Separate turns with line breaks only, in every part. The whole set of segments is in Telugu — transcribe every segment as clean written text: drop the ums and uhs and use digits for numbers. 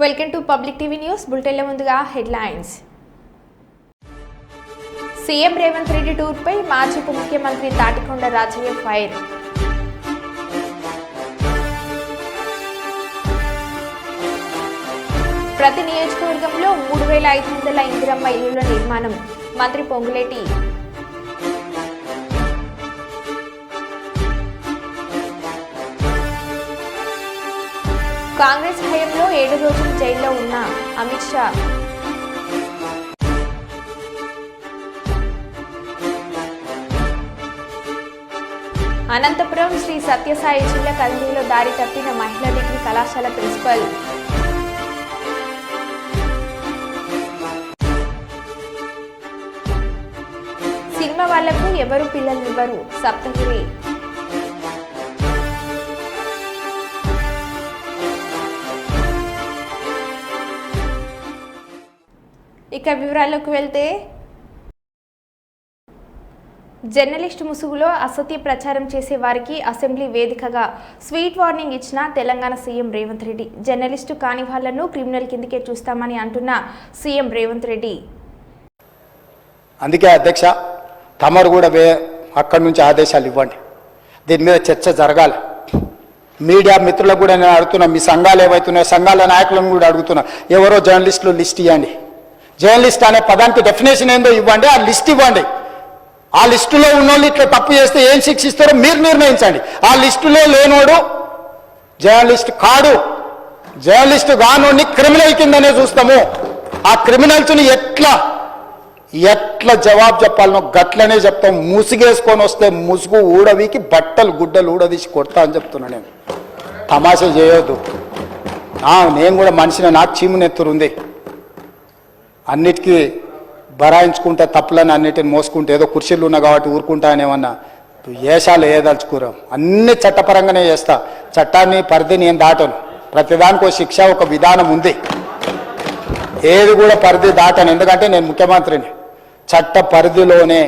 Welcome to public TV news. బులెటిన్ల ముందుగా హెడ్లైన్స్. సీఎం రేవంత్ రెడ్డి టూర్పై మాజీ ఉప ముఖ్యమంత్రి తాటికొండ రాజయ్య ఫైర్. ప్రతి నియోజకవర్గంలో 3500 ఇందిరమ్మ ఇళ్ల నిర్మాణం. మంత్రి పొంగులేటి. కాంగ్రెస్ హయాంలో 7 రోజులు జైల్లో ఉన్న అమిత్ షా. అనంతపురం శ్రీ సత్యసాయి జిల్లా కదిరిలో దారి తప్పిన మహిళా డిగ్రీ కళాశాల ప్రిన్సిపల్. సినిమా వాళ్లకు ఎవరు పిల్లల్నివ్వరు సప్తగిరి. ఇక వివరాల్లోకి వెళ్తే, జర్నలిస్టు ముసుగులో అసత్య ప్రచారం చేసే వారికి అసెంబ్లీ వేదికగా స్వీట్ వార్నింగ్ ఇచ్చిన తెలంగాణ సీఎం రేవంత్ రెడ్డి. జర్నలిస్టు కాని వాళ్లను క్రిమినల్ కిందకే చూస్తామని అంటున్న సీఎం రేవంత్ రెడ్డి.
అందుకే అధ్యక్ష, తమరు కూడా అక్కడి నుంచి ఆదేశాలు ఇవ్వండి. దీని మీద చర్చ జరగాలి. మీడియా మిత్రులకు కూడా నేను అడుగుతున్నా, మీ సంఘాలు ఏవైతున్నాయో సంఘాల నాయకులను కూడా అడుగుతున్నా, ఎవరో జర్నలిస్టులు లిస్ట్ ఇవ్వండి. జర్నలిస్ట్ అనే పదానికి డెఫినేషన్ ఏందో ఇవ్వండి, ఆ లిస్ట్ ఇవ్వండి. ఆ లిస్టులో ఉన్నోళ్ళు ఇట్లా తప్పు చేస్తే ఏం శిక్షిస్తారో మీరు నిర్ణయించండి. ఆ లిస్టులో లేనోడు జర్నలిస్ట్ కాడు, జర్నలిస్ట్ కానోడిని క్రిమినల్ కిందనే చూస్తాము. ఆ క్రిమినల్స్ని ఎట్లా జవాబు చెప్పాలనో గట్లనే చెప్తాం. ముసుగేసుకొని వస్తే ముసుగు ఊడవికి బట్టలు గుడ్డలు ఊడదీసి కొడతా అని చెప్తున్నా. నేను తమాషా చేయొద్దు. నేను కూడా మనిషిని, నాకు చీమునెత్తురుంది. అన్నిటికీ బరాయించుకుంటే తప్పులని అన్నిటిని మోసుకుంటే ఏదో కుర్చీలు ఉన్నా కాబట్టి ఊరుకుంటా అనేమన్నా ఏషాలు ఏదలుచుకోరాం. అన్ని చట్టపరంగానే చేస్తా. చట్టాన్ని పరిధి నేను దాటను. ప్రతిదానికి ఒక శిక్ష, ఒక విధానం ఉంది. ఏది కూడా పరిధి దాటను, ఎందుకంటే నేను ముఖ్యమంత్రిని. చట్ట పరిధిలోనే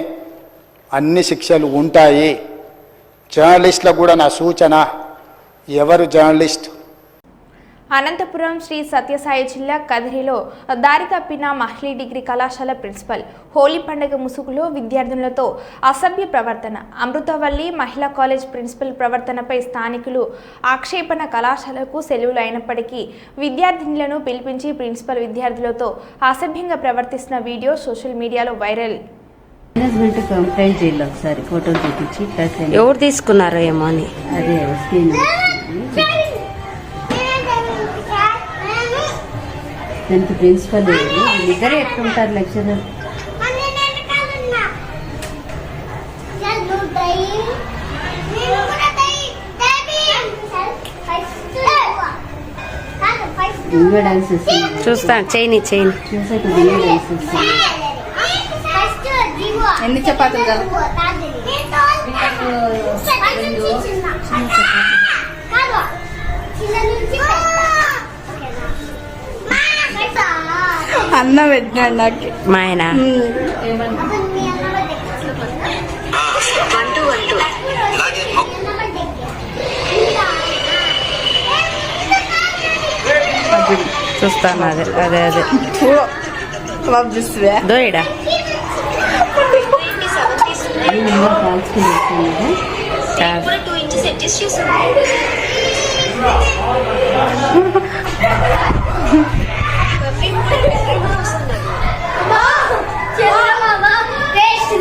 అన్ని శిక్షలు ఉంటాయి. జర్నలిస్టులకు కూడా నా సూచన, ఎవరు జర్నలిస్ట్.
అనంతపురం శ్రీ సత్యసాయి జిల్లా కదిరిలో దారి తప్పిన మహిళా డిగ్రీ కళాశాల ప్రిన్సిపల్. హోలీ పండుగ ముసుగులో విద్యార్థులతో అసభ్య ప్రవర్తన. అమృతవల్లి మహిళా కాలేజ్ ప్రిన్సిపల్ ప్రవర్తనపై స్థానికులు ఆక్షేపణ. కళాశాలకు సెలవులు అయినప్పటికీ విద్యార్థినులను పిలిపించి ప్రిన్సిపల్ విద్యార్థులతో అసభ్యంగా ప్రవర్తిస్తున్న వీడియో సోషల్ మీడియాలో వైరల్.
ఎవరు తీసుకున్నారో ఏమో అని
దానికి ప్రిన్సిపల్ ఇద్దరే ఎట్లుంటారు లెక్చరర్. దివ్య డాన్స్
చూస్తాను, చేయని
చూసాక దివ్య డాన్స్ ఎన్ని చపాతీలు అన్న పెట్టినాడు నాకు
మా ఆయన. చూస్తాను, అదే అదే అదే దోయడా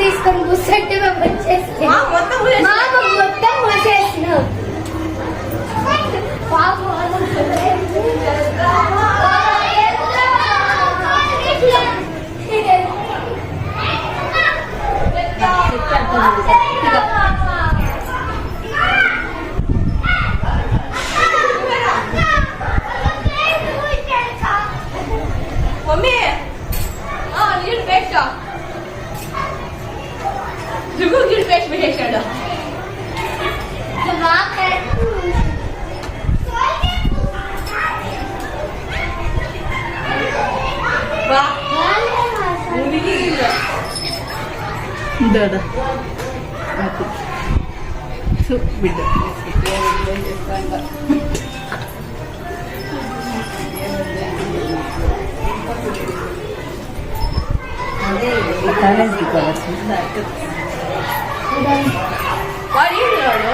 తీసుకొని కూర్చంటే మేము వచ్చేసి మొత్తం వచ్చేసినాం.
మమ్మీ నీళ్ళు పెట్టా గిల్ పేస్ట్ పెట్టేశాడు.
బిడ్డ కాలేజ్కి కావచ్చు.
వాడు ఏంటి వాడు?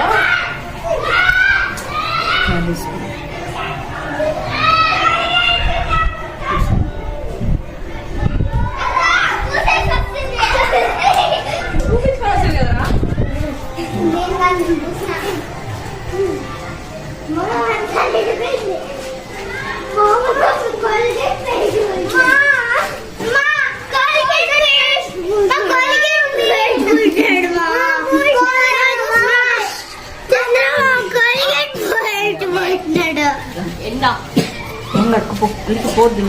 చూపించుకోవాల్సింది కదరా? ఎండా
పోద్దు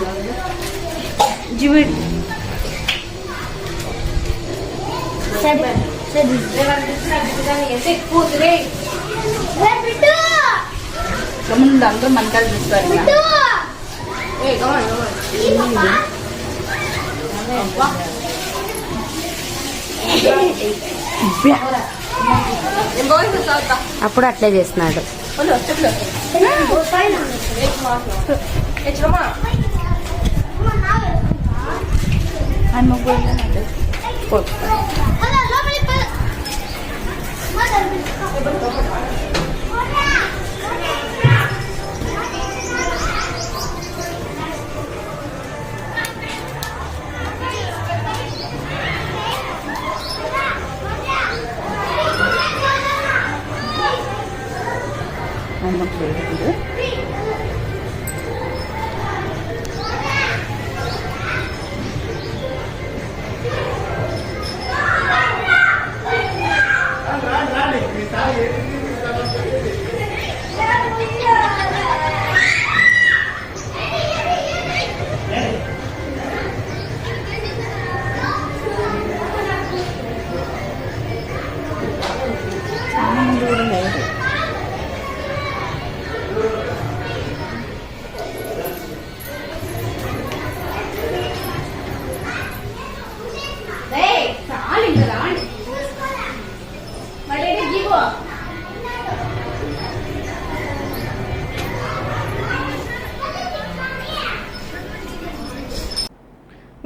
ముందు అందరూ మనకాలు చూస్తారు.
అప్పుడు అట్లే చేస్తున్నాడు.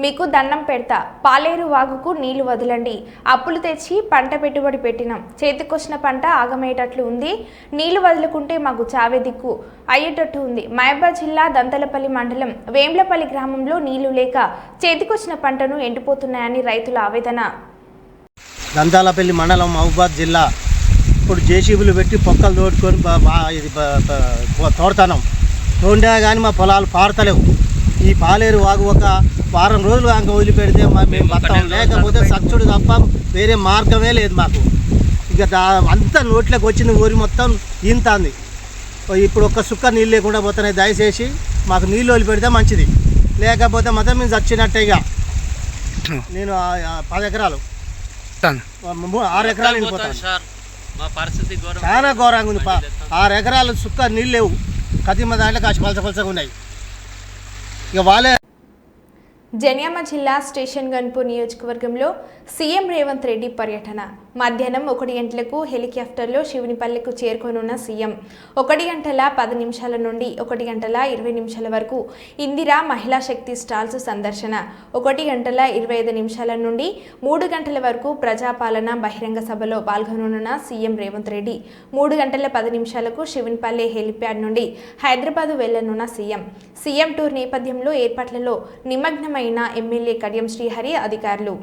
మీకు దండం పెడతా, పాలేరు వాగుకు నీళ్లు వదలండి, అప్పులు తెచ్చి పంట పెట్టుబడి పెట్టినాం, చేతికొచ్చిన పంట ఆగమయ్యేటట్లు ఉంది, నీళ్లు వదులుకుంటే మాకు చావే దిక్కు అయ్యేటట్టు ఉంది. మహబూబాబాద్ జిల్లా దంతలపల్లి మండలం వేంబ్లపల్లి గ్రామంలో నీళ్లు లేక చేతికొచ్చిన పంటను ఎండిపోతున్నాయని రైతుల ఆవేదన.
దంతాలపల్లి మండలం మహబూబాబాద్ జిల్లా. ఇప్పుడు జేసీబీలు పెట్టి పొక్కలు తోడుకొని ఇది తోడుతున్నాం. తోడినా కానీ మా పొలాలు పారతలేవు. ఈ పాలేరు వాగు ఒక వారం రోజులు అంక వదిలిపెడితే మేము బతాం, లేకపోతే సచ్చుడు తప్ప వేరే మార్గమే లేదు మాకు. ఇక అంతా నోట్లోకి వచ్చింది, ఊరి మొత్తం ఈంతాంది. ఇప్పుడు ఒక్క సుక్క నీళ్ళు లేకుండా పోతున్నాయి. దయచేసి మాకు నీళ్ళు వదిలిపెడితే మంచిది, లేకపోతే మొత్తం మేము చచ్చినట్టే. ఇక నేను 10 ఎకరాలు 6 ఎకరాలు వెళ్ళిపోతాను. చాలా ఘోరంగా ఉంది. 6 ఎకరాలు సుక్క నీళ్ళు లేవు. కతిమ దాంట్లో కాసి పలసగా ఉన్నాయి. ఇక వాళ్ళే.
జన్యామ జిల్లా స్టేషన్ గన్పూర్ నియోజకవర్గంలో సీఎం రేవంత్ రెడ్డి పర్యటన. మధ్యాహ్నం 1 గంటలకు హెలికాప్టర్లో శివునిపల్లెకు చేరుకోనున్న సీఎం 1 గంటల 10 నిమిషాల నుండి 1 గంటల 20 నిమిషాల వరకు ఇందిరా మహిళా శక్తి స్టాల్స్ సందర్శన, 1 గంటల 25 నిమిషాల నుండి 3 గంటల వరకు ప్రజాపాలన బహిరంగ సభలో పాల్గొననున్న సీఎం రేవంత్ రెడ్డి 3 గంటల 10 నిమిషాలకు శివునిపల్లె హెలిప్యాడ్ నుండి హైదరాబాద్ వెళ్లనున్న సీఎం టూర్ నేపథ్యంలో ఏర్పాట్లలో నిమగ్నమైన ఎమ్మెల్యే కడియం శ్రీహరి అధికారులు.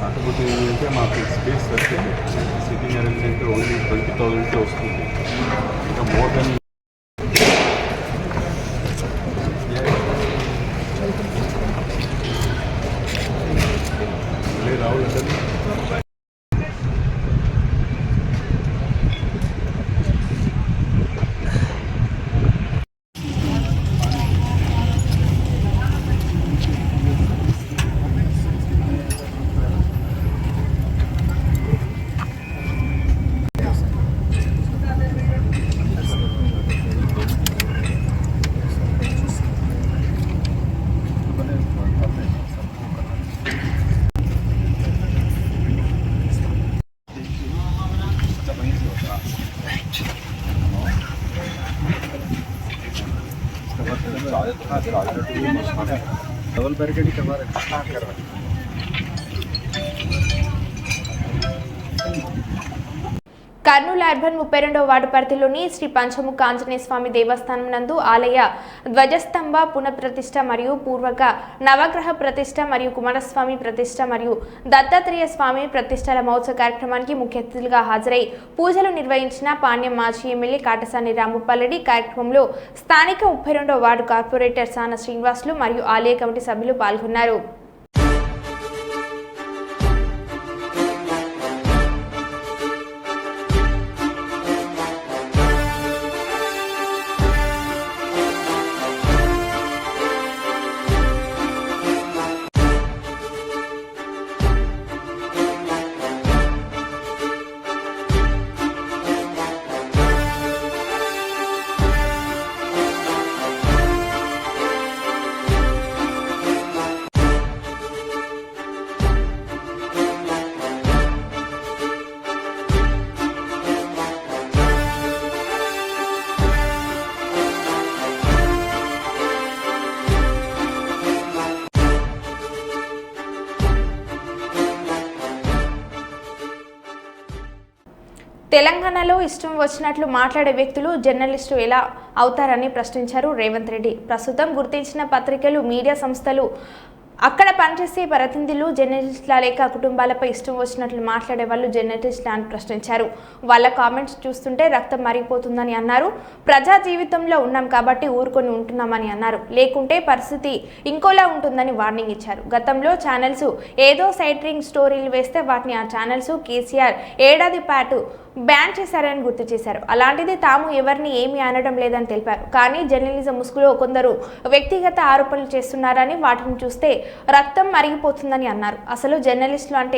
కాకపోతే ఏంటంటే మాకు స్పేస్ వస్తే సిట్టింగ్ అరేంజ్మెంట్ ఓన్లీ 20,000కే వస్తుంది. ఇంకా మోర్ దెన్ రావులంటే डबल बैरिकेड ही करवा रहे हैं।
కర్నూలు అర్బన్ 32వ వార్డు పరిధిలోని శ్రీ పంచముఖ ఆంజనేయ స్వామి దేవస్థానం నందు ఆలయ ధ్వజస్తంభ పునఃప్రతిష్ఠ మరియు పూర్వక నవగ్రహ ప్రతిష్ఠ మరియు కుమారస్వామి ప్రతిష్ఠ మరియు దత్తాత్రేయ స్వామి ప్రతిష్టల మహోత్సవ కార్యక్రమానికి ముఖ్య అతిథులుగా హాజరై పూజలు నిర్వహించిన పాణ్యం మాజీ ఎమ్మెల్యే కాటసాని రాంభూపాల్రెడ్డి. కార్యక్రమంలో స్థానిక 32వ వార్డు కార్పొరేటర్ సాన శ్రీనివాసులు మరియు ఆలయ కమిటీ సభ్యులు పాల్గొన్నారు. తెలంగాణలో ఇష్టం వచ్చినట్లు మాట్లాడే వ్యక్తులు జర్నలిస్టు ఎలా అవుతారని ప్రశ్నించారు రేవంత్ రెడ్డి. ప్రస్తుతం గుర్తించిన పత్రికలు, మీడియా సంస్థలు, అక్కడ పనిచేసే ప్రతినిధులు జర్నలిస్టుల లేక కుటుంబాలపై ఇష్టం వచ్చినట్లు మాట్లాడే వాళ్ళు జర్నలిస్టులు అని ప్రశ్నించారు. వాళ్ళ కామెంట్స్ చూస్తుంటే రక్తం మరిగిపోతుందని అన్నారు. ప్రజా జీవితంలో ఉన్నాం కాబట్టి ఊరుకొని ఉంటున్నామని అన్నారు. లేకుంటే పరిస్థితి ఇంకోలా ఉంటుందని వార్నింగ్ ఇచ్చారు. గతంలో ఛానల్స్ ఏదో సైట్రింగ్ స్టోరీలు వేస్తే వాటిని ఆ ఛానల్స్ కేసీఆర్ ఏడాది పాటు బ్యాన్ చేశారని గుర్తు చేశారు. అలాంటిది తాము ఎవరిని ఏమీ అనడం లేదని తెలిపారు. కానీ జర్నలిజం ముసుగులో కొందరు వ్యక్తిగత ఆరోపణలు చేస్తున్నారని, వాటిని చూస్తే రక్తం మరిగిపోతుందని అన్నారు. అసలు జర్నలిస్టులు అంటే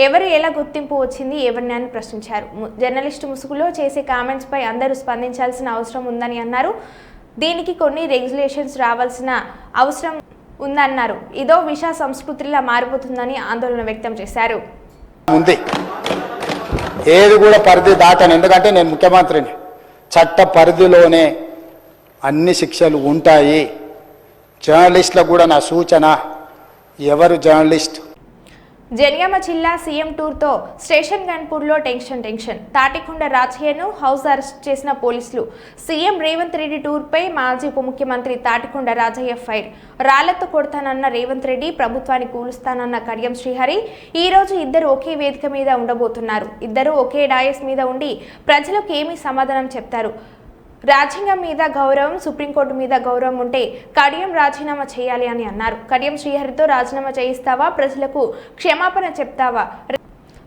ఎవరు ఎలా గుర్తింపు వచ్చింది ఎవరిని అని ప్రశ్నించారు. జర్నలిస్టు ముసుగులో చేసే కామెంట్స్ పై అందరూ స్పందించాల్సిన అవసరం ఉందని అన్నారు. దీనికి కొన్ని రెగ్యులేషన్స్ రావాల్సిన అవసరం ఉందన్నారు. ఇదో విష సంస్కృతిలా మారిపోతుందని ఆందోళన వ్యక్తం చేశారు.
ఏది కూడా పరిధి దాటాను, ఎందుకంటే నేను ముఖ్యమంత్రిని. చట్ట పరిధిలోనే అన్ని శిక్షలు ఉంటాయి. జర్నలిస్టులకు కూడా నా సూచన, ఎవరు జర్నలిస్ట్.
జనగామ జిల్లా సీఎం టూర్తో స్టేషన్ గన్పూర్లో టెన్షన్. తాటికొండ రాజయ్యను హౌస్ అరెస్ట్ చేసిన పోలీసులు. సీఎం రేవంత్ రెడ్డి టూర్పై మాజీ ఉప ముఖ్యమంత్రి తాటికొండ రాజయ్య ఫైర్. రాళ్లతో కొడతానన్న రేవంత్ రెడ్డి, ప్రభుత్వాన్ని కూలుస్తానన్న కడియం శ్రీహరి. ఈ రోజు ఇద్దరు ఒకే వేదిక మీద ఉండబోతున్నారు. ఇద్దరు ఒకే డాయస్ మీద ఉండి ప్రజలకు ఏమీ సమాధానం చెప్తారు. రాజ్యాంగం మీద గౌరవం, సుప్రీంకోర్టు మీద గౌరవం ఉంటే కడియం రాజీనామా చేయాలి అని అన్నారు. కడియం శ్రీహరితో రాజీనామా చేయిస్తావా, ప్రజలకు క్షమాపణ చెప్తావా,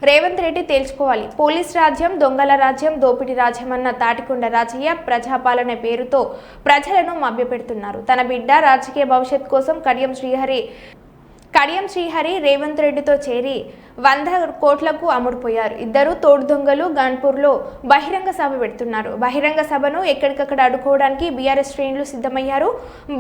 రేవంత్ రెడ్డి తేల్చుకోవాలి. పోలీస్ రాజ్యం, దొంగల రాజ్యం, దోపిడీ రాజ్యం అన్న తాటికొండ రాజయ్య ప్రజాపాలన పేరుతో ప్రజలను మభ్యపెడుతున్నారు. తన బిడ్డ రాజకీయ భవిష్యత్ కోసం కడియం శ్రీహరి రేవంత్ రెడ్డితో చేరి 100 కోట్లకు అమ్ముడుపోయారు. ఇద్దరు తోడు దొంగలు గన్పూర్లో బహిరంగ సభ పెడుతున్నారు. బహిరంగ సభను ఎక్కడికక్కడ అడ్డుకోవడానికి బీఆర్ఎస్ శ్రేణులు సిద్ధమయ్యారు.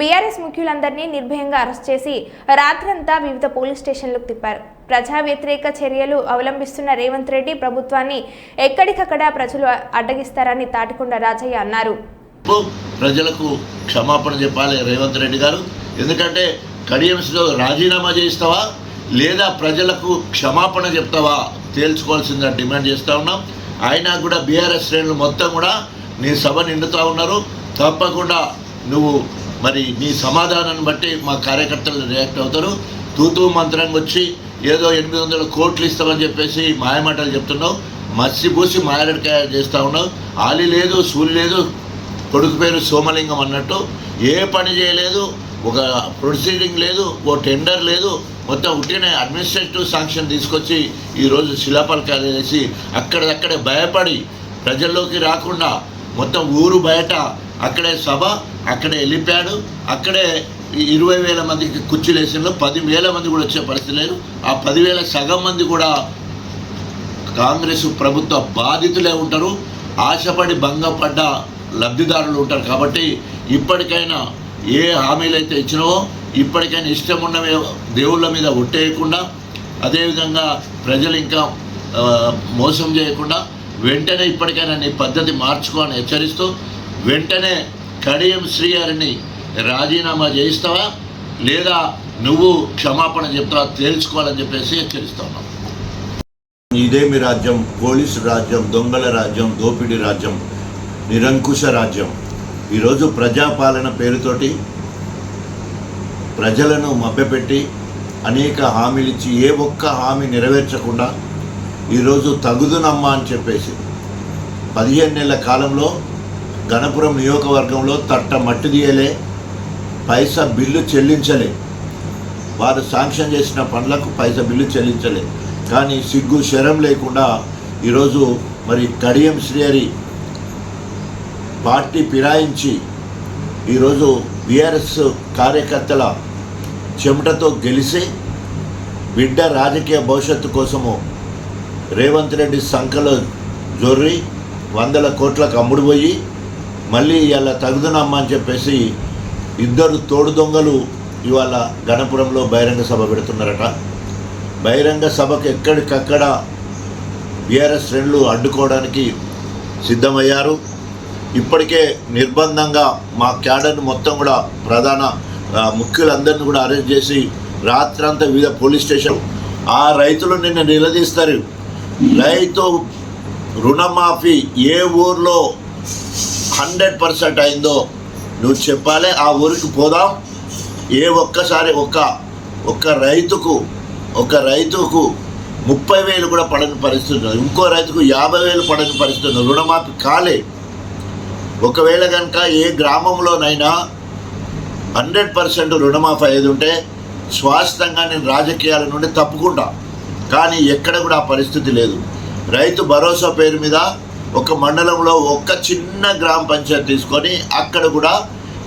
బీఆర్ఎస్ ముఖ్యులందరినీ నిర్భయంగా అరెస్ట్ చేసి రాత్రంతా వివిధ పోలీస్ స్టేషన్లకు తిప్పారు. ప్రజా వ్యతిరేక చర్యలు అవలంబిస్తున్న రేవంత్ రెడ్డి ప్రభుత్వాన్ని ఎక్కడికక్కడ ప్రజలు అడ్డగిస్తారని తాటికొండ రాజయ్య అన్నారు.
ప్రజలకు క్షమాపణ చెప్పాలి రేవంత్ రెడ్డి గారు. ఎందుకంటే కడియంలో రాజీనామా చేస్తావా లేదా ప్రజలకు క్షమాపణ చెప్తావా తేల్చుకోవాల్సిందిగా డిమాండ్ చేస్తూ ఉన్నాం. అయినా కూడా బీఆర్ఎస్ శ్రేణులు మొత్తం కూడా నీ సభ నిండుతూ ఉన్నారు. తప్పకుండా నువ్వు మరి నీ సమాధానాన్ని బట్టి మా కార్యకర్తలు రియాక్ట్ అవుతారు. తూతూ మంత్రంగా వచ్చి ఏదో 800 కోట్లు ఇస్తామని చెప్పేసి మాయమాటలు చెప్తున్నావు. మత్స్యపూసి మాయడికాయ చేస్తూ ఉన్నావు. ఆలి లేదు, సూలి లేదు, కొడుకు పేరు సోమలింగం అన్నట్టు ఏ పని చేయలేదు. ఒక ప్రొసీడింగ్ లేదు, ఓ టెండర్ లేదు. మొత్తం ఉట్టిన అడ్మినిస్ట్రేటివ్ శాంక్షన్ తీసుకొచ్చి ఈరోజు శిలాపలకాలు వేసి అక్కడక్కడే భయపడి ప్రజల్లోకి రాకుండా మొత్తం ఊరు బయట అక్కడే సభ, అక్కడే వెళ్ళిపోయాడు. అక్కడే 20,000 మందికి కుర్చీలు వేసిన 10,000 మంది కూడా వచ్చే పరిస్థితి లేదు. ఆ 10,000 సగం మంది కూడా కాంగ్రెస్ ప్రభుత్వ బాధితులే ఉంటారు. ఆశపడి భంగపడ్డ లబ్ధిదారులు ఉంటారు. కాబట్టి ఇప్పటికైనా ఏ హామీలు అయితే ఇచ్చినావో ఇప్పటికైనా ఇష్టం ఉన్న దేవుళ్ళ మీద ఒట్టేయకుండా, అదేవిధంగా ప్రజలు ఇంకా మోసం చేయకుండా వెంటనే ఇప్పటికైనా నీ పద్ధతి మార్చుకోవాలని హెచ్చరిస్తూ వెంటనే కడియం శ్రీ గారిని రాజీనామా చేయిస్తావా లేదా నువ్వు క్షమాపణ చెప్తావా తేల్చుకోవాలని చెప్పేసి హెచ్చరిస్తా ఉన్నాం.
ఇదేమి రాజ్యం, పోలీసు రాజ్యం, దొంగల రాజ్యం, దోపిడీ రాజ్యం, నిరంకుశ రాజ్యం. ఈరోజు ప్రజాపాలన పేరుతోటి ప్రజలను మభ్యపెట్టి అనేక హామీలు ఇచ్చి ఏ ఒక్క హామీ నెరవేర్చకుండా ఈరోజు తగుదునమ్మా అని చెప్పేసి 15 నెలల కాలంలో గణపురం నియోజకవర్గంలో తట్ట మట్టి తీయలే, పైసా బిల్లు చెల్లించలే. వారు శాంక్షన్ చేసిన పనులకు పైసా బిల్లు చెల్లించలే. కానీ సిగ్గు శరం లేకుండా ఈరోజు మరి కడియం శ్రీహరి పార్టీ ఫిరాయించి ఈరోజు బీఆర్ఎస్ కార్యకర్తల చెమటతో గెలిచి బిడ్డ రాజకీయ భవిష్యత్తు కోసము రేవంత్ రెడ్డి సంఖలో జొర్రి 100 కోట్లకు అమ్ముడుపోయి మళ్ళీ ఇవాళ తగుదనమ్మా అని చెప్పేసి ఇద్దరు తోడు దొంగలు ఇవాళ గణపురంలో బహిరంగ సభ పెడుతున్నారట. బహిరంగ సభకు ఎక్కడికక్కడ బీఆర్ఎస్ శ్రేణులు అడ్డుకోవడానికి సిద్ధమయ్యారు. ఇప్పటికే నిర్బంధంగా మా క్యాడర్ను మొత్తం కూడా ప్రధాన ముఖ్యులందరినీ కూడా అరెస్ట్ చేసి రాత్రంతా వివిధ పోలీస్ స్టేషన్ ఆ రైతులు నిన్న నిలదీస్తారు. రైతు రుణమాఫీ ఏ ఊర్లో 100% అయిందో నువ్వు చెప్పాలి. ఆ ఊరికి పోదాం. ఏ ఒక్కసారి ఒక్క రైతుకు 30,000 కూడా పడని పరిస్థితి ఉన్నది. ఇంకో రైతుకు 50,000 పడని పరిస్థితి ఉన్నది. రుణమాఫీ కాలే. ఒకవేళ కనుక ఏ గ్రామంలోనైనా 100% రుణమాఫీ అయ్యేది ఉంటే స్వాస్థంగా నేను రాజకీయాల నుండి తప్పుకుంటా. కానీ ఎక్కడ కూడా ఆ పరిస్థితి లేదు. రైతు భరోసా పేరు మీద ఒక మండలంలో ఒక్క చిన్న గ్రామ పంచాయతీ తీసుకొని అక్కడ కూడా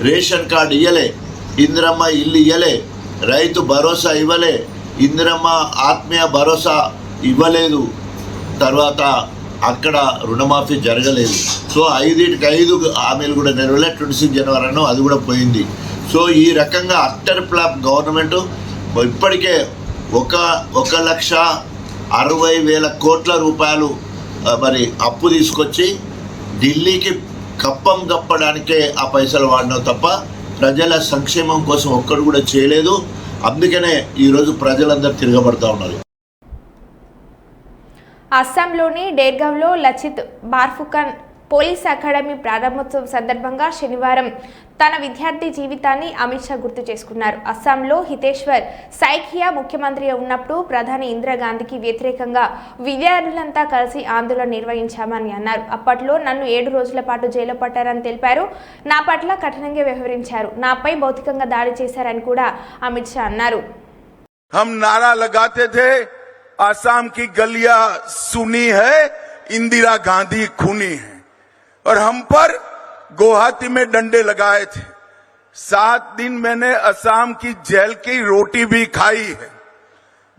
రేషన్ కార్డు ఇవ్వలే, ఇందిరమ్మ ఇల్లు ఇవ్వలే, రైతు భరోసా ఇవ్వలే, ఇందిరమ్మ ఆత్మీయ భరోసా ఇవ్వలేదు. తర్వాత అక్కడ రుణమాఫీ జరగలేదు. సో 5 హామీలు కూడా నెరవేరలే. 26 జనవరి అది కూడా పోయింది. సో ఈ రకంగా అట్టర్ ఫ్లాప్ గవర్నమెంట్ ఇప్పటికే 1,60,60,000 కోట్ల రూపాయలు మరి అప్పు తీసుకొచ్చి ఢిల్లీకి కప్పం కప్పడానికే ఆ పైసలు వాడినావు తప్ప ప్రజల సంక్షేమం కోసం ఒక్కడు కూడా చేయలేదు. అందుకనే ఈరోజు ప్రజలందరూ తిరగబడతా ఉన్నారు.
అస్సాంలోని డేర్గావ్లో లచిత్ బార్ఫుకాన్ పోలీస్ అకాడమీ ప్రారంభోత్సవం సందర్భంగా శనివారం తన విద్యార్థి జీవితాన్ని అమిత్ షా గుర్తు చేసుకున్నారు. అస్సాంలో హితేశ్వర్ సైకియా ముఖ్యమంత్రిగా ఉన్నప్పుడు ప్రధాని ఇందిరాగాంధీకి వ్యతిరేకంగా విద్యార్థులంతా కలిసి ఆందోళన నిర్వహించామని అన్నారు. అప్పట్లో నన్ను 7 రోజుల పాటు జైల్లో పట్టారని తెలిపారు. నా పట్ల కఠినంగా వ్యవహరించారు, నాపై భౌతికంగా దాడి చేశారని కూడా అమిత్ షా అన్నారు.
हम नारा लगाते थे, आसाम की गलियां सुनी है, इंदिरा गांधी खूनी है, और हम पर गुवाहाटी में डंडे लगाए थे. 7 दिन मैंने असम की जेल की रोटी भी खाई है.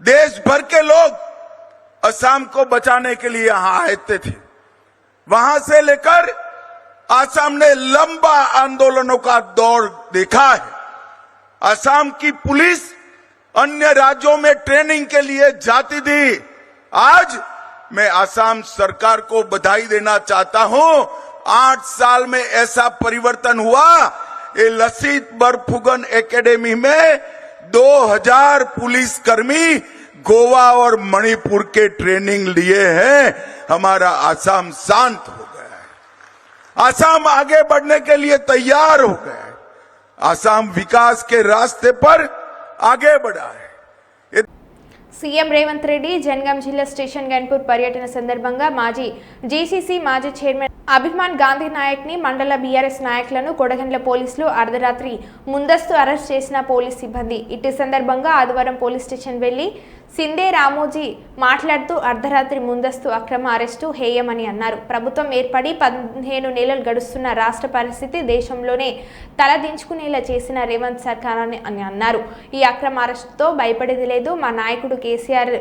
देश भर के लोग असम को बचाने के लिए यहां आए थे। वहां से लेकर असम ने लंबा आंदोलनों का दौर देखा है। असम की पुलिस अन्य राज्यों में ट्रेनिंग के लिए जाती थी। आज मैं असम सरकार को बधाई देना चाहता हूं। 8 साल में ऐसा परिवर्तन हुआ। ये लसित बरफुकन एकेडमी में 2000 पुलिसकर्मी गोवा और मणिपुर के ट्रेनिंग लिए हैं। हमारा असम शांत हो गया है। असम आगे बढ़ने के लिए तैयार हो गया है। असम विकास के रास्ते पर आगे बढ़ा है।
సీఎం రేవంత్ రెడ్డి జనగాం జిల్లా స్టేషన్ గన్పూర్ పర్యటన సందర్భంగా మాజీ జీసీసీ మాజీ చైర్మన్ అభిమాన్ గాంధీ నాయక్ ని మండల బీఆర్ఎస్ నాయకులను కొడగండ్ల పోలీసులు అర్ధరాత్రి ముందస్తు అరెస్ట్ చేసిన పోలీస్ సిబ్బంది. ఇట్టి సందర్భంగా ఆదివారం పోలీస్ స్టేషన్ వెళ్లి సిందే రామోజీ మాట్లాడుతూ అర్ధరాత్రి ముందస్తు అక్రమ అరెస్టు హేయమని అన్నారు. ప్రభుత్వం ఏర్పడి 15 నెలలు గడుస్తున్న రాష్ట్ర పరిస్థితి దేశంలోనే తలదించుకునేలా చేసిన రేవంత్ సర్కార్ అని అన్నారు. ఈ అక్రమ అరెస్టుతో భయపడేది లేదు. మా నాయకుడు కేసీఆర్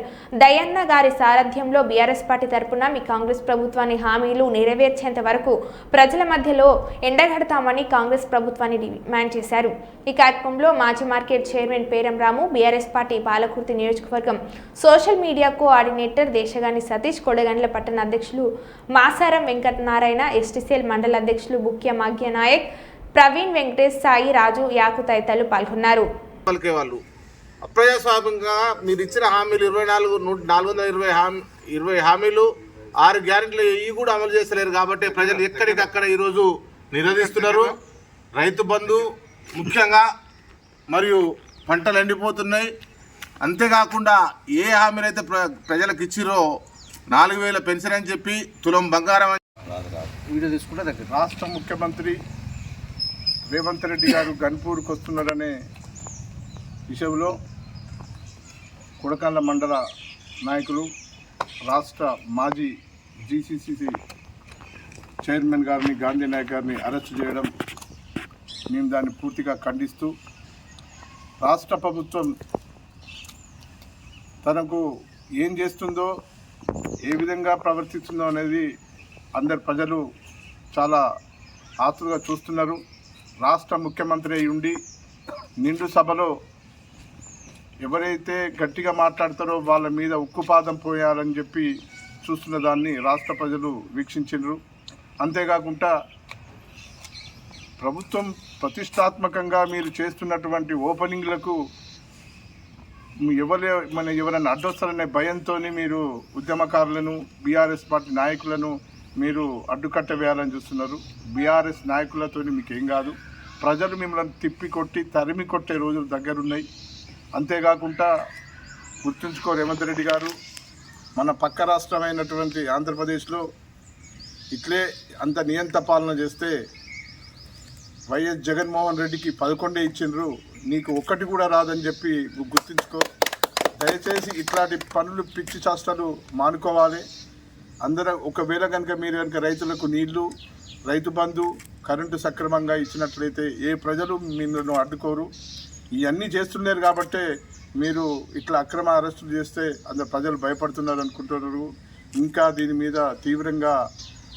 దయన్న గారి సారథ్యంలో బీఆర్ఎస్ పార్టీ తరపున మీ కాంగ్రెస్ ప్రభుత్వాన్ని హామీలు నెరవేర్చేంత వరకు ప్రజల మధ్యలో ఎండగడతామని కాంగ్రెస్ ప్రభుత్వాన్ని డిమాండ్ చేశారు. ఈ కార్యక్రమంలో మాజీ market chairman Peram Ramu, BRS party Palakurthi నియోజకవర్గం social media coordinator Desagani Satish, Kodakandla పట్టణ అధ్యక్షులు మాసారం వెంకటనారాయణ, ఎస్టీసీఎల్ మండల అధ్యక్షులు బుక్య మాగ్య నాయక్, ప్రవీణ్ వెంకటేష్, సాయి రాజు, యాకు తదితరులు పాల్గొన్నారు.
అప్రజాస్వామ్యంగా మీరు ఇచ్చిన హామీలు 420 హామీలు 6 గ్యారెంటీలు ఇవి కూడా అమలు చేస్తలేరు. కాబట్టి ప్రజలు ఎక్కడికక్కడ ఈరోజు నిరోధిస్తున్నారు. రైతు బంధు ముఖ్యంగా మరియు పంటలు ఎండిపోతున్నాయి. అంతేకాకుండా ఏ హామీలు అయితే ప్రజలకు ఇచ్చిరో 4000 పెన్షన్ అని చెప్పి తులం బంగారం వీడియో తీసుకుంటే దగ్గర
రాష్ట్ర ముఖ్యమంత్రి రేవంత్ రెడ్డి గారు గన్పూర్కి వస్తున్నారనే విషయంలో కొడకండ్ల మండల నాయకులు, రాష్ట్ర మాజీ జీసీసీ చైర్మన్ గారిని, గాంధీ నాయక్ గారిని అరెస్టు చేయడం మేము దాన్ని పూర్తిగా ఖండిస్తూ, రాష్ట్ర ప్రభుత్వం తనకు ఏం చేస్తుందో, ఏ విధంగా ప్రవర్తిస్తుందో అనేది అందరు ప్రజలు చాలా ఆతృతగా చూస్తున్నారు. రాష్ట్ర ముఖ్యమంత్రి అయి ఉండి నిండు సభలో ఎవరైతే గట్టిగా మాట్లాడతారో వాళ్ళ మీద ఉక్కుపాదం పోయాలని చెప్పి చూస్తున్న దాన్ని రాష్ట్ర ప్రజలు వీక్షించారు. అంతేకాకుండా ప్రభుత్వం ప్రతిష్టాత్మకంగా మీరు చేస్తున్నటువంటి ఓపెనింగ్లకు ఎవరైనా అడ్డొస్తారనే భయంతో మీరు ఉద్యమకారులను, బీఆర్ఎస్ పార్టీ నాయకులను మీరు అడ్డుకట్ట వేయాలని చూస్తున్నారు. బీఆర్ఎస్ నాయకులతో మీకేం కాదు. ప్రజలు మిమ్మల్ని తిప్పికొట్టి తరిమి కొట్టే రోజులు దగ్గరున్నాయి. అంతేకాకుండా గుర్తుంచుకో రేవంత్ రెడ్డి గారు, మన పక్క రాష్ట్రమైనటువంటి ఆంధ్రప్రదేశ్లో ఇట్లే అంత నియంత పాలన చేస్తే వైఎస్ జగన్మోహన్ రెడ్డికి 11 ఇచ్చిండ్రు, నీకు ఒక్కటి కూడా రాదని చెప్పి గుర్తుంచుకో. దయచేసి ఇట్లాంటి పనులు, పిచ్చి చేష్టలు మానుకోవాలి. అందరూ ఒకవేళ కనుక మీరు కనుక రైతులకు నీళ్లు, రైతు బంధు, కరెంటు సక్రమంగా ఇచ్చినట్లయితే ఏ ప్రజలు మిమ్మల్ని అడ్డుకోరు. ఇవన్నీ చేస్తున్నారు కాబట్టే మీరు ఇట్లా అక్రమ అరెస్టులు చేస్తే అందరు ప్రజలు భయపడుతున్నారు అనుకుంటున్నారు. ఇంకా దీని మీద తీవ్రంగా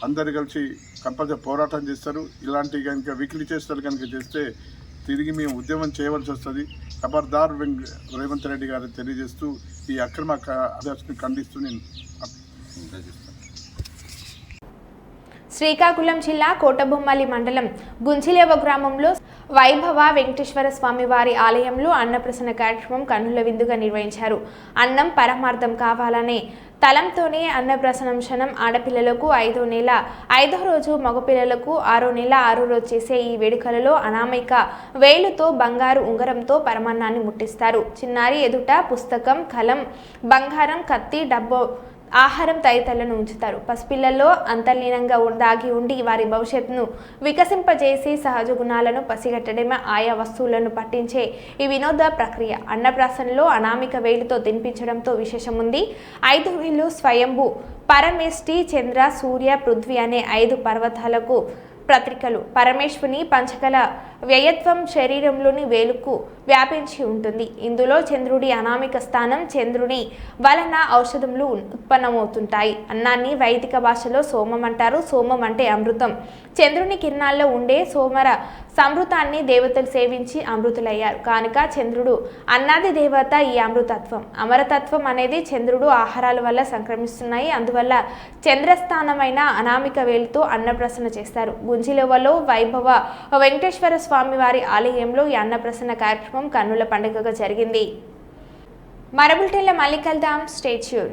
అందరు కలిసి కంపల్సరీ పోరాటం చేస్తారు. ఇలాంటి కనుక వికిలి చేష్టలు కనుక చేస్తే తిరిగి మేము ఉద్యమం చేయవలసి వస్తుంది. ఖబర్దార్ రేవంత్ రెడ్డి గారు తెలియజేస్తూ ఈ అక్రమ అరెస్టుని ఖండిస్తూ నేను
శ్రీకాకుళం జిల్లా కోటబొమ్మలి మండలం గుంజిలేవ గ్రామంలో వైభవ వెంకటేశ్వర స్వామి వారి ఆలయంలో అన్నప్రసన్న కార్యక్రమం కన్నుల విందుగా నిర్వహించారు. అన్నం పరమార్థం కావాలనే తలంతోనే అన్నప్రసనంశనం ఆడపిల్లలకు 5వ నెల 5వ రోజు, మగపిల్లలకు 6వ నెల 6వ రోజు చేసే ఈ వేడుకలలో అనామిక వేలుతో బంగారు ఉంగరంతో పరమాన్నాన్ని ముట్టిస్తారు. చిన్నారి ఎదుట పుస్తకం, కలం, బంగారం, కత్తి, డబ్బు, ఆహారం తదితరులను ఉంచుతారు. పసిపిల్లల్లో అంతర్లీనంగా దాగి ఉండి వారి భవిష్యత్తును వికసింపజేసి సహజ గుణాలను పసిగట్టడమే ఆయా వస్తువులను పట్టించే ఈ వినోద ప్రక్రియ. అన్నప్రాసనలో అనామిక వేలుతో తినిపించడంతో విశేషం ఉంది. 5 వేలు స్వయంభూ, పరమేష్టి, చంద్ర, సూర్య, పృథ్వీ అనే 5 పర్వతాలకు ప్రతీకలు. పరమేశ్వరుని పంచకల వ్యయత్వం శరీరంలోని వేలుకు వ్యాపించి ఉంటుంది. ఇందులో చంద్రుడి అనామిక స్థానం చంద్రుని వలన ఔషధములు ఉత్పన్నమవుతుంటాయి. అన్నాన్ని వైదిక భాషలో సోమం అంటారు. సోమం అంటే అమృతం. చంద్రుని కిరణాల్లో ఉండే సోమర సమృతాన్ని దేవతలు సేవించి అమృతులయ్యారు కనుక చంద్రుడు అన్నాది దేవత. ఈ అమృతత్వం అమరతత్వం అనేది చంద్రుడు ఆహారాల వల్ల సంక్రమిస్తున్నాయి. అందువల్ల చంద్రస్థానమైన అనామిక వేలుతో అన్నప్రసన్న చేస్తారు. గుంజిలవలో వైభవ వెంకటేశ్వర స్వామి వారి ఆలయంలో ఈ అన్నప్రసన్న కార్యక్రమం కన్నుల పండుగగా జరిగింది. మరబుల్టెన్ల మళ్ళీ కలుద్దాం. Stay tune.